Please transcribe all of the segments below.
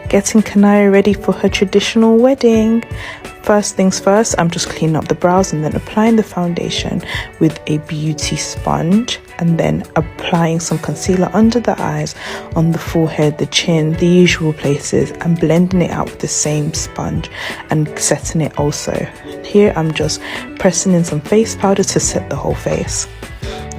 getting Kanaya ready for her traditional wedding. First things first, I'm just cleaning up the brows and then applying the foundation with a beauty sponge, and then applying some concealer under the eyes, on the forehead, the chin, the usual places, and blending it out with the same sponge and setting it also. Here I'm just pressing in some face powder to set the whole face.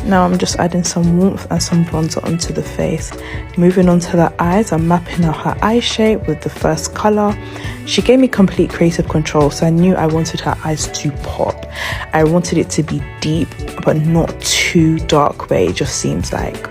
Now I'm just adding some warmth and some bronzer onto the face. Moving on to the eyes, I'm mapping out her eye shape with the first colour. She gave me complete creative control, so I knew I wanted her eyes to pop. I wanted it to be deep but not too dark where it just seems like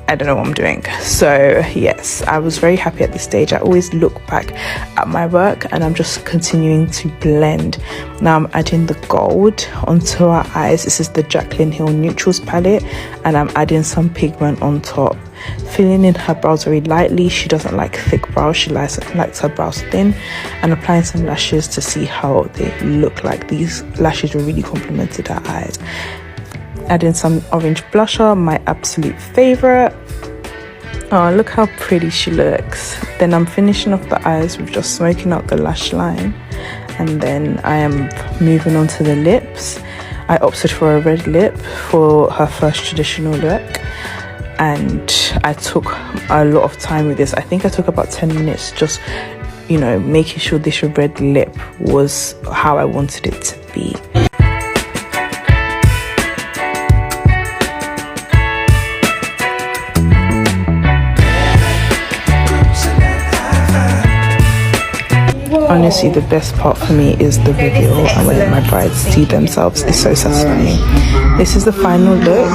I don't know what I'm doing. So yes, I was very happy at this stage. I always look back at my work and I'm just continuing to blend. Now I'm adding the gold onto her eyes. This is the Jaclyn Hill Neutrals palette, and I'm adding some pigment on top. Filling in her brows very lightly. She doesn't like thick brows, she likes her brows thin. And applying some lashes to see how they look like. These lashes really complemented her eyes. Adding some orange blusher, my absolute favorite. Oh, look how pretty she looks. Then I'm finishing off the eyes with just smoking out the lash line, and then I am moving on to the lips. I opted for a red lip for her first traditional look, and I took a lot of time with this. I think I took about 10 minutes just, you know, making sure this red lip was how I wanted it to be. Honestly, the best part for me is the reveal, and when my brides see themselves, it's so satisfying. This is the final look.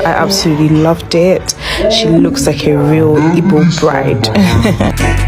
I absolutely loved it. She looks like a real Igbo bride.